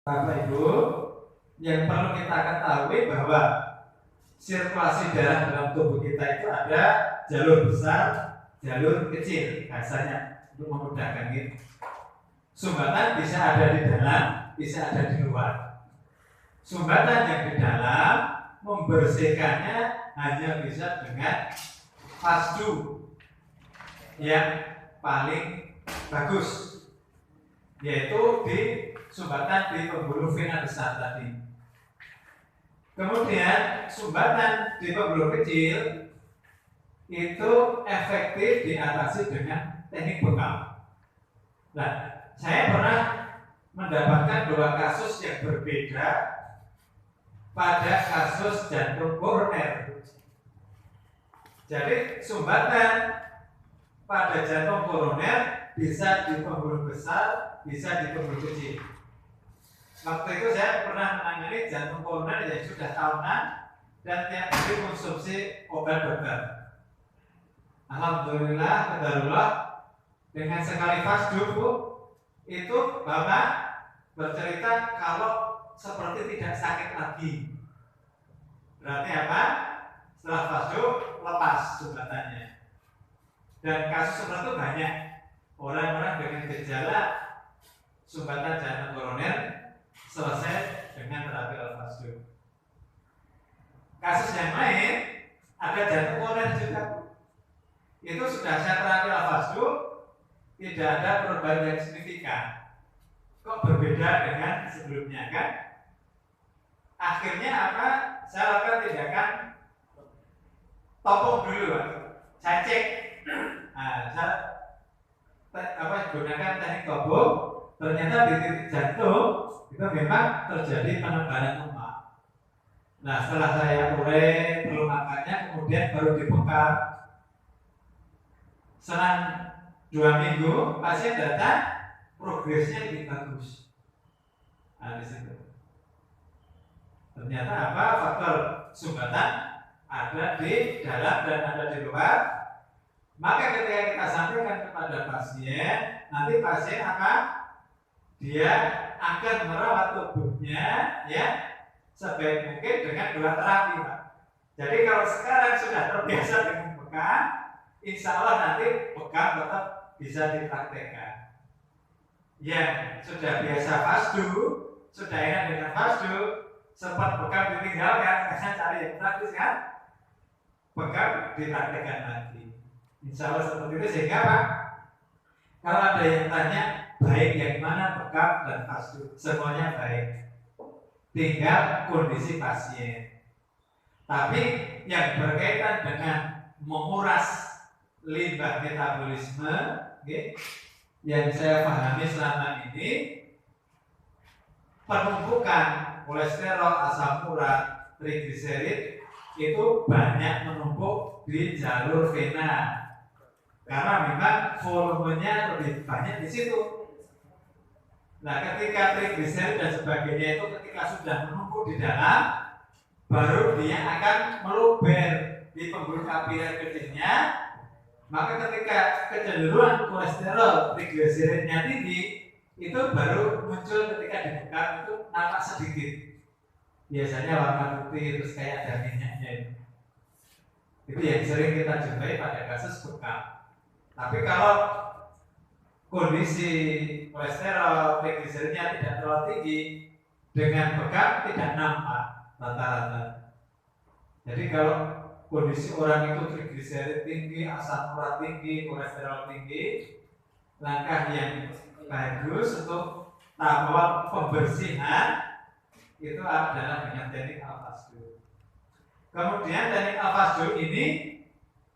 Bapak Ibu, yang perlu kita ketahui bahwa sirkulasi darah dalam tubuh kita itu ada jalur besar, jalur kecil, bahasanya untuk memudahkan itu. Sumbatan bisa ada di dalam, bisa ada di luar. Sumbatan yang di dalam membersihkannya hanya bisa dengan fasdu yang paling bagus, yaitu di sumbatan di pembuluh vena besar tadi. Kemudian sumbatan di pembuluh kecil itu efektif diatasi dengan teknik bekal. Nah, saya pernah mendapatkan 2 kasus yang berbeda pada kasus jantung koroner. Jadi sumbatan pada jantung koroner bisa di pembuluh besar, bisa di pembuluh kecil. Waktu itu saya pernah menangani jantung koroner yang sudah tahunan dan tiap hari konsumsi obat dokter. Alhamdulillah, qadarullah, dengan sekali fasdu itu Bapak bercerita kalau seperti tidak sakit lagi. Berarti apa? Setelah fasdu lepas sumbatannya. Dan kasus seperti itu banyak. Orang-orang dengan gejala sumbatan jantung koroner selesai dengan terapi al-fasdu. Kasus yang lain ada jantung koroner juga. Itu sudah saya terapi al-fasdu, tidak ada perubahan yang signifikan. Kok berbeda dengan sebelumnya kan? Akhirnya apa? Saya lakukan tindakan topung dulu, Pak. Saya cek. Nah, saya gunakan teknik topung. Ternyata di titik jantung itu memang terjadi penebalan lemak. Nah, setelah saya urai perlu makannya, kemudian baru dibekal. Selang 2 minggu pasien datang, progresnya lebih bagus. Nah, di situ. Ternyata apa? Faktor sumbatan ada di dalam dan ada di luar. Maka ketika kita sampaikan kepada pasien, nanti pasien apa? Dia akan merawat tubuhnya ya sebaik mungkin dengan 2 terapi, Pak. Jadi kalau sekarang sudah terbiasa dengan bekam, insya Allah nanti bekam tetap bisa dipraktekkan. Yang sudah biasa fasdu, sudah enak dengan fasdu, sempat bekam ditinggalkan karena cari yang praktis kan, bekam dipraktekkan lagi. Insya Allah seperti itu, sehingga Pak, kalau ada yang tanya baik yang mana bekam dan fasdu, semuanya baik. Tinggal kondisi pasien. Tapi yang berkaitan dengan menguras limbah metabolisme, okay, yang saya pahami selama ini, penumpukan kolesterol, asam urat, trigliserid itu banyak menumpuk di jalur vena. Karena memang volumenya lebih banyak di situ. Nah, ketika trigliserid dan sebagainya itu ketika sudah menumpuk di dalam, baru dia akan meluber di pembuluh kapiler kecilnya. Maka ketika kecenderungan kolesterol trigliseridnya tinggi, itu baru muncul ketika dibekam itu nampak sedikit. Biasanya warna putih terus kayak ada minyaknya itu. Itu yang sering kita jumpai pada kasus bekam. Tapi kalau kondisi kolesterol trigliseridnya tidak terlalu tinggi, dengan bekam tidak nampak rata-rata. Jadi kalau kondisi orang itu trigliserid tinggi, asam urat tinggi, kolesterol tinggi, langkah yang bagus untuk tahap pembersihan itu adalah dengan teknik al-fasdu. Kemudian teknik al-fasdu ini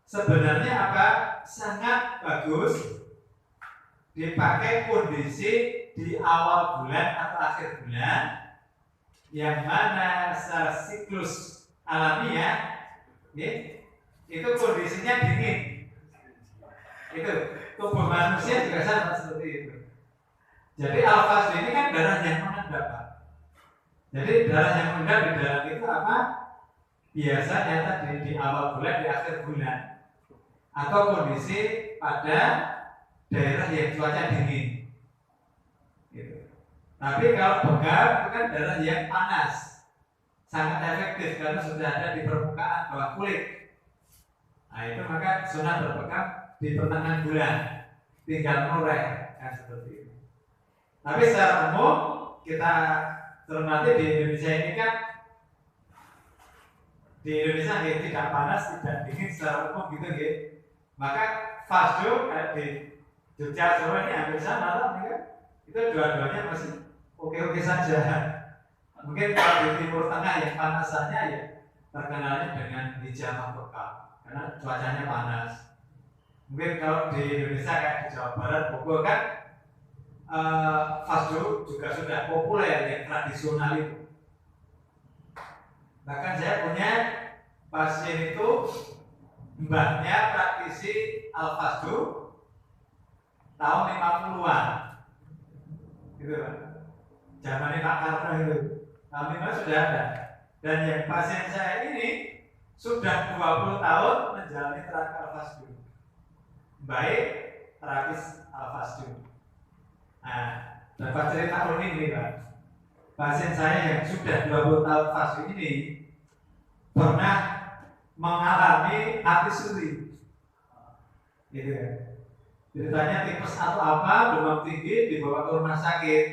sebenarnya apa? Sangat bagus dipakai kondisi di awal bulan atau akhir bulan, yang mana secara siklus alamiah itu kondisinya dingin. Itu tubuh manusia juga sama seperti itu. Jadi al-fasdu ini kan darah yang mengendap, Pak. Jadi darah yang mengendap di dalam itu apa? Biasanya tadi di awal bulan, di akhir bulan, atau kondisi pada daerah yang cuaca dingin. Gitu. Tapi kalau bekam itu kan darah yang panas, sangat efektif karena sudah ada di permukaan bawah kulit. Nah itu maka sunah berbekam di pertengahan bulan, tinggal mulai kan seperti itu. Tapi secara umum kita cermati di Indonesia ini kan, di Indonesia tidak panas, tidak dingin secara umum gitu gitu. Maka fasdu di Jogja Jawa ini hampir sama lah, kan? Itu dua-duanya masih oke-oke saja. Mungkin kalau di Timur Tengah yang panasannya ya terkenalnya dengan hijamah bekam karena cuacanya panas. Mungkin kalau di Indonesia kayak di Jawa Barat, Bogor kan fasdu juga sudah populer yang tradisional itu. Bahkan saya punya pasien itu mbahnya praktisi al-fasdu tahun 50-an gitu kan. Zamannya Pak Karno itu tahun 50 sudah ada. Dan yang pasien saya ini sudah 20 tahun menjalani terapi al-fasdu, baik terapis al-fasdu. Nah, dapat cerita unik nih Pak. Pasien saya yang sudah 20 tahun fasdu ini pernah mengalami hati suri, gitu ya. Ceritanya tipes atau apa, demam tinggi, dibawa ke rumah sakit.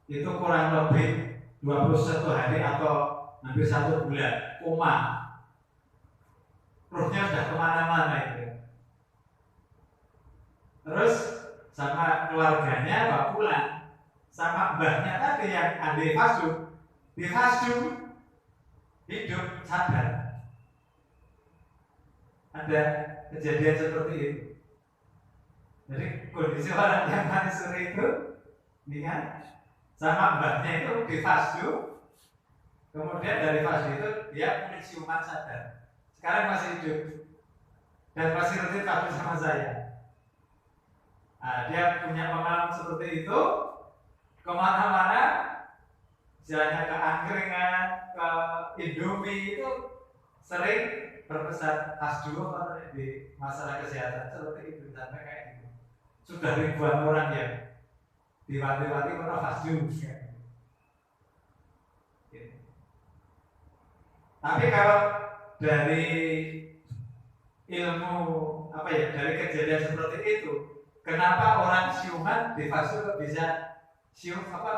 Itu kurang lebih 21 hari atau hampir 1 bulan, koma. Ruhnya sudah kemana-mana itu. Terus sama keluarganya bawa pulang, sama mbahnya tadi yang ahli fasdu, di fasdu hidup sadar. Ada kejadian seperti itu. Jadi kondisi orang yang mati suri itu, ini kan, sama mbahnya itu di fasdu, kemudian dari fasdu itu dia punya siuman sadar. Sekarang masih hidup dan masih rutin fasdu sama saya. Nah, dia punya pengalaman seperti itu, kemana-mana, misalnya ke angkringan, ke Indomie itu sering berpesan fasdu di masalah kesehatan seperti itu sampai kayak gitu. Sudah ribuan orang yang diwati-wati pernah fasdu. Tapi kalau dari ilmu apa ya, dari kejadian seperti itu, kenapa orang siuman di fasdu kok bisa sium, apa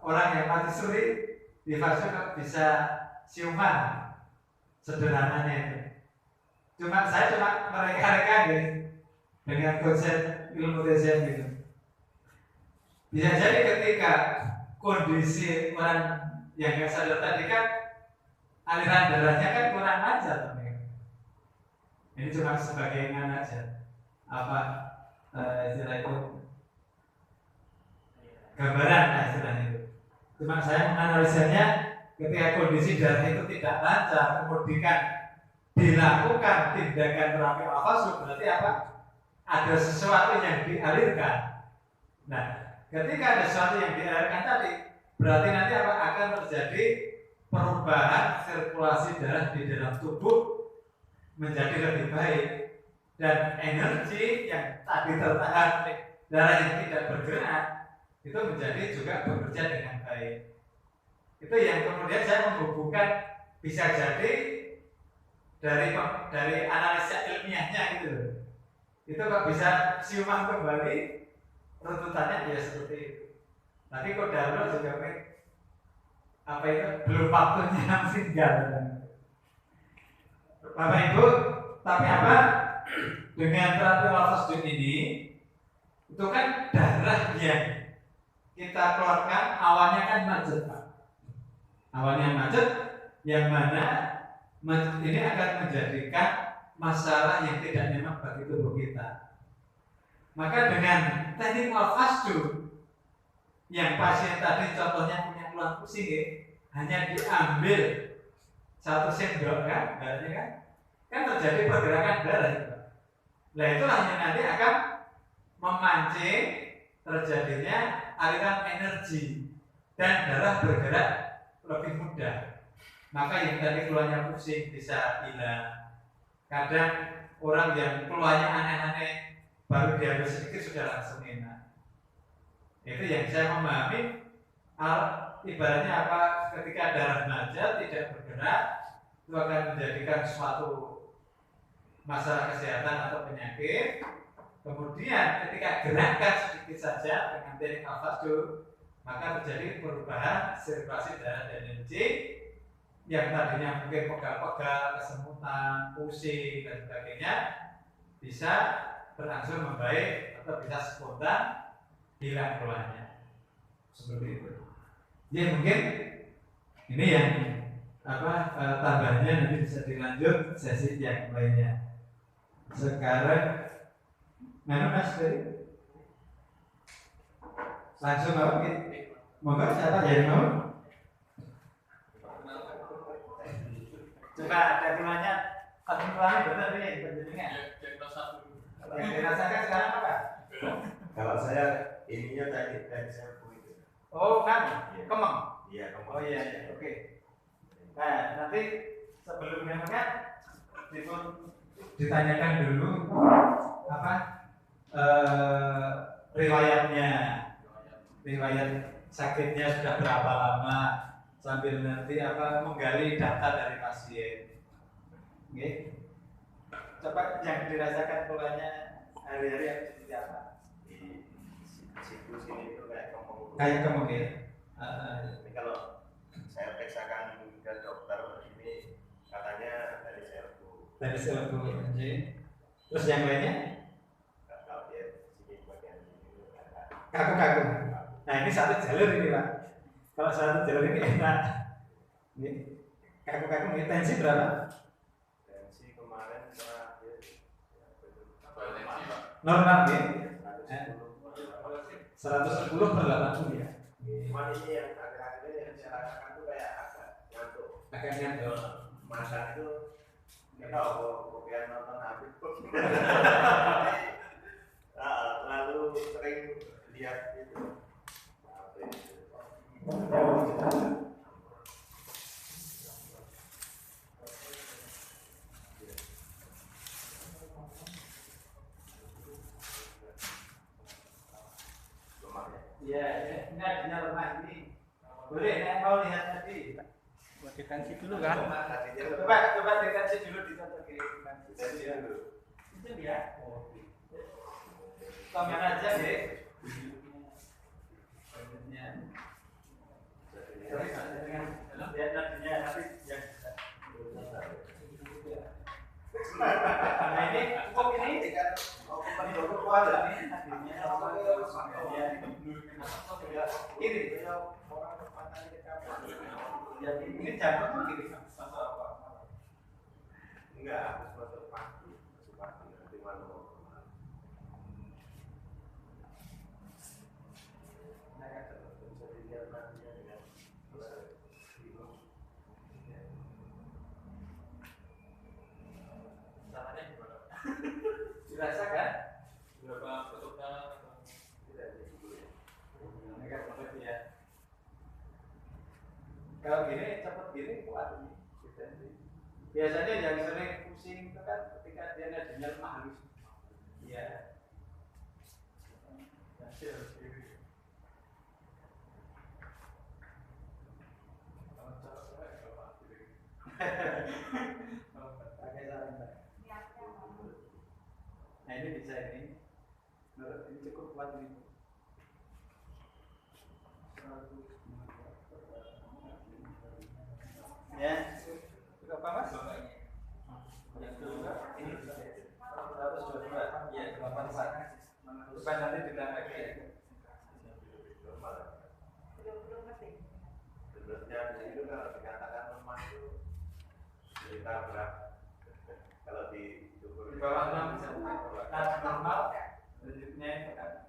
orang yang mati suri di fasdu kok bisa siuman? Sederhananya itu. Saya cuma mereka-reka dengan konsep ilmu TCM gitu. Bisa jadi ketika kondisi orang yang nggak sadar tadi kan aliran darahnya kan kurang lancar, ini cuma sebagai mana aja apa istilah itu gambaran istilahnya itu. Cuma saya menganalisanya ketika kondisi darah itu tidak lancar, kemudian dilakukan tindakan terapi al-fasdu, berarti apa? Ada sesuatu yang dialirkan. Nah, ketika ada sesuatu yang dialirkan tadi, berarti nanti apa? Akan terjadi perubahan sirkulasi darah di dalam tubuh menjadi lebih baik, dan energi yang tadi tertahan darah yang tidak bergerak itu menjadi juga bekerja dengan baik. Itu yang kemudian saya menghubungkan, bisa jadi dari analisa ilmiahnya gitu loh. Itu kok bisa siuman kembali, runtutannya ya seperti itu. Tapi kok dahulu juga apa itu belum waktunya meninggal. Bapak Ibu, tapi apa dengan terapi al-fasdu ini itu kan darah yang kita keluarkan awalnya kan macet Pak. Awalnya macet, yang mana macet ini akan menjadikan masalah yang tidak nyaman bagi tubuh kita. Maka dengan teknik al-fasdu yang pasien tadi contohnya punya keluhan pusing ya, hanya diambil 1 sendok kan, darahnya kan terjadi pergerakan darah itu. Nah itulah yang nanti akan memancing terjadinya aliran energi dan darah bergerak lebih mudah. Maka yang tadi keluhannya pusing bisa hilang. Kadang orang yang keluhannya aneh-aneh baru diambil sedikit sudah langsung enak. Itu yang saya memahami Ibaratnya apa? Ketika darah najat tidak bergerak, itu akan menjadikan suatu masalah kesehatan atau penyakit. Kemudian ketika gerakan sedikit saja dengan teknik al-fajr, maka terjadi perubahan sirkulasi darah dan kencing yang tadinya mungkin pegal-pegal, kesemutan, pusing dan sebagainya bisa berangsur membaik atau bisa spontan hilang keluhannya. Seperti itu. Ya mungkin ini yang tambahnya nanti bisa dilanjut sesi yang lainnya. Sekarang Mas dari langsung apa gitu? Monggo siapa yang mau? Coba ada keluarnya satu keluarnya benar nih penjelasannya. Yang dirasakan sekarang apa? Kalau saya ininya tadi saya itu. Oh kan, kemang. Iya kemang. Oh iya, oke. Nah nanti sebelumnya kan ditanyakan dulu apa riwayat sakitnya sudah berapa lama, sambil nanti menggali data dari pasien. Oke. Coba yang dirasakan polanya hari-hari yang seperti apa? Di siklus ini itu kayak kemang. Kayak kemang ya. Ini kalau saya periksakan ke dokter ini katanya dari serbu. Dari serbu. Terus yang lainnya? Kalau dia sini bagian ini kaku-kaku. Nah ini satu jalur ini Pak. Kalau satu jalur ini enak. Ini kaku-kaku ini tensi berapa? Tensi kemarin terakhir normal ya? 110 per 80 ya? Cuman ini yang akhir-akhir ini yang saya rasakan itu kayak agak ngantuk. Agak ngantuk. Masa itu nggak tahu bukan nonton Habib. Lalu sering lihat itu. Iya, ini adanya lemah ini. Boleh, mau lihat tadi. Detensi dulu kan? Coba detensi dulu ditonton ke detensi dulu. Itu ya. Komen aja deh. Lihat nadinya nanti yang nah ini cukup ini ini jantung kiri enggak habis masuk pagi nanti malam bisa dilihat nantinya dengan Caranya gimana? dirasakan Berapa bentuknya? tidak dulu ya. ini kan seperti ya kalau gini cepat gini kuat ini biasanya yang sering pusing itu kan ketika dia nadinya lemah halus iya nah ini bisa ini menurut ini cukup kuat ini ya cukup apa mas? Yang kedua ini 122 ya 84 coba nanti bilang lagi ya sebenarnya di sini itu kalau dikatakan lemah itu sekitar berapa? Kalau di di bawah 6 bisa normal selanjutnya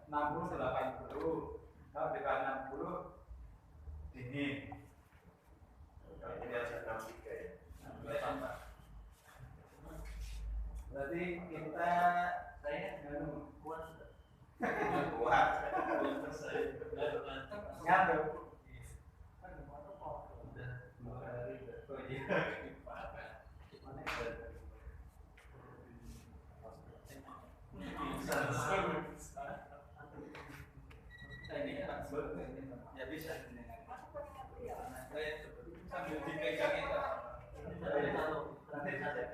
60 80 kalau di bawah 60 dingin ini ada 63 ya. berarti kita saya kuat Kuat. ngantuk ya bisa dipegang itu. Nanti saja.